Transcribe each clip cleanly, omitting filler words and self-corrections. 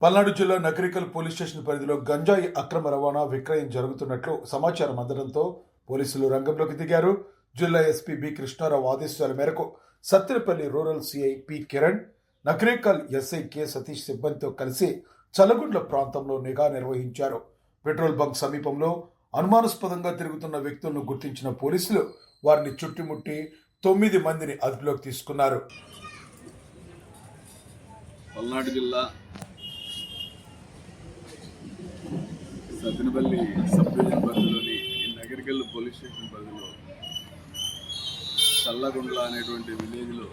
పల్నాడు జిల్లా Nakrekal police station పరిధిలో గంజాయి అక్రమ రవాణా విక్రయం జరుగుతున్నట్లు సమాచారం అందడంతో పోలీసులు రంగంలోకి దిగారు. జిల్లా ఎస్పీ బి కృష్ణారావు ఆదేశాల మేరకు Sattenapalli rural CI P Kiran, Nakrekal SI K Satish సిబ్బందితో కలిసి చలగుండ్ల ప్రాంతంలో నిఘా నిర్వహించారు. పెట్రోల్ బంక్ సమీపంలో అనుమానాస్పదంగా తిరుగుతున్న వ్యక్తులను గుర్తించిన పోలీసులు వారిని చుట్టుముట్టి 9 మందిని అదుపులోకి తీసుకున్నారు. పల్నాడు జిల్లా సత్తెనపల్లి సబ్ డివిజన్ పరిధిలోని నగరికల్ పోలీస్ స్టేషన్ పరిధిలో చల్లగుండ్ల అనేటువంటి విలేజ్లో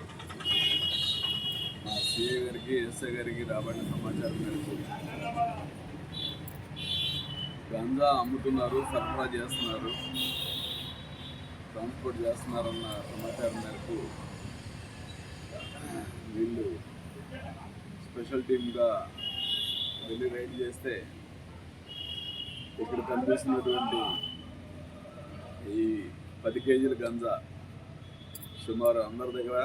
మా సిఐ గారికి ఎస్ఐ గారికి రాబడిన సమాచారం మేరకు గంజా అమ్ముతున్నారు, సరఫరా చేస్తున్నారు, ట్రాన్స్పోర్ట్ చేస్తున్నారన్న సమాచారం మేరకు వీళ్ళు స్పెషల్ టీమ్గా వెళ్ళి రైడ్ చేస్తే ఇక్కడ కనిపిస్తున్నటువంటి ఈ 10 కేజీల గంజా సుమారు అందరి దగ్గర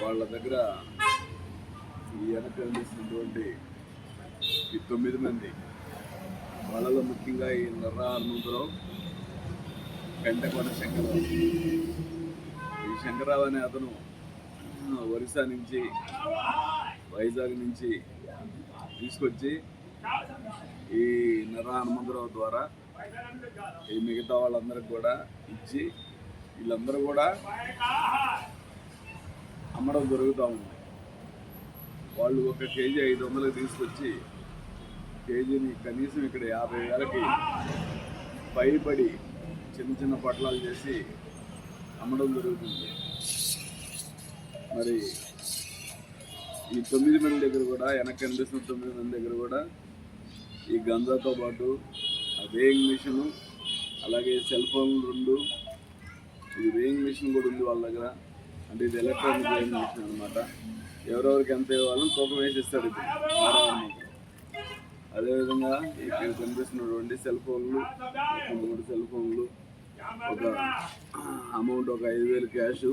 వాళ్ళ దగ్గర ఈ వెనక కనిపిస్తున్నటువంటి ఈ 9 మంది వాళ్ళలో ముఖ్యంగా ఈ నర్రా హనుమంతరావు, కంటకొండ శంకరరావు. ఈ శంకరరావు అనే అతను ఒరిస్సా నుంచి వైజాగ్ నుంచి తీసుకొచ్చి ఈ నర్రా హనుమంతరావు ద్వారా ఈ మిగతా వాళ్ళందరికి కూడా ఇచ్చి వీళ్ళందరూ కూడా అమ్మడం జరుగుతూ ఉంది. వాళ్ళు 1 కేజీ 500 తీసుకొచ్చి కేజీని కనీసం ఇక్కడ 50,000కి పైపడి చిన్న చిన్న పట్లాలు చేసి అమ్మడం జరుగుతుంది. మరి ఈ 9 మంది దగ్గర కూడా వెనక్కి కనిపిస్తున్న 9 మంది దగ్గర కూడా ఈ గంజాతో పాటు ఆ వేయింగ్ మిషను, అలాగే సెల్ ఫోన్లు 2, ఇది వేయింగ్ మిషన్ కూడా ఉంది వాళ్ళ దగ్గర. అంటే ఇది ఎలక్ట్రానిక్ వేయింగ్ మిషన్ అనమాట. ఎవరెవరికి ఎంత ఇవ్వాలని తూకం వేసిస్తాడు ఇది. అదేవిధంగా ఇక్కడ కనిపిస్తున్నటువంటి సెల్ ఫోన్లు, 3 సెల్ ఫోన్లు, ఒక అమౌంట్ ఒక 5,000 క్యాష్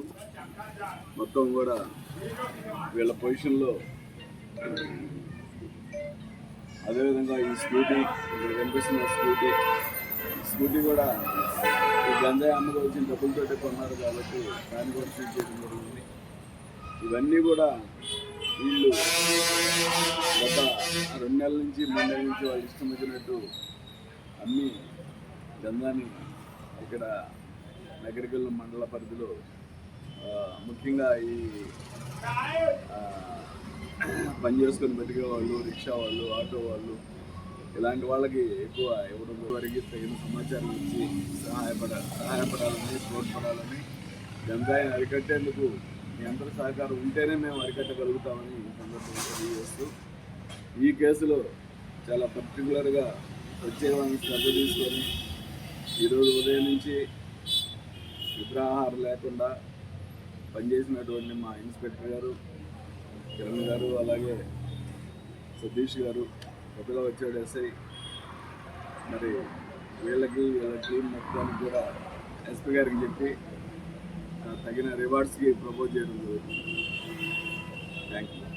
మొత్తం కూడా వీళ్ళ పొజిషన్లో. అదేవిధంగా ఈ స్కూటీ, ఇక్కడ కనిపిస్తున్న స్కూటీ కూడా ఈ గంజాయి అమ్మగా వచ్చిన డబ్బులతో కొన్నారు కాబట్టి దాన్ని కూడా సీజ్ చేయడం జరిగింది. ఇవన్నీ కూడా వీళ్ళు గత 2 నెలల నుంచి 3 నెలల నుంచి వాళ్ళు ఇష్టం వచ్చినట్టు అమ్మి గంజాని ఇక్కడ నగరికల్ మండల పరిధిలో ముఖ్యంగా ఈ పని చేసుకొని బతికే వాళ్ళు, రిక్షా వాళ్ళు, ఆటో వాళ్ళు, ఇలాంటి వాళ్ళకి ఎక్కువ ఇవ్వడం వరకు తగిన సమాచారం ఇచ్చి సహాయపడాలని, తోడ్పడాలని, గంజాయిని అరికట్టేందుకు మీ అందరి సహకారం ఉంటేనే మేము అరికట్టగలుగుతామని ఈ సందర్భంగా తెలియజేస్తూ, ఈ కేసులో చాలా పర్టికులర్గా ప్రత్యేకమైన శ్రద్ధ తీసుకొని ఈరోజు ఉదయం నుంచి నిద్రాహారం లేకుండా పనిచేసినటువంటి మా ఇన్స్పెక్టర్ గారు, కిరణ్ గారు, అలాగే సతీష్ గారు, కొత్తగా వచ్చాడు ఎస్ఐ, మరి వీళ్ళ టీం మొత్తానికి కూడా ఎస్పీ గారికి చెప్పి తగిన రివార్డ్స్కి ప్రపోజ్ చేయడం జరుగుతుంది. Thank you.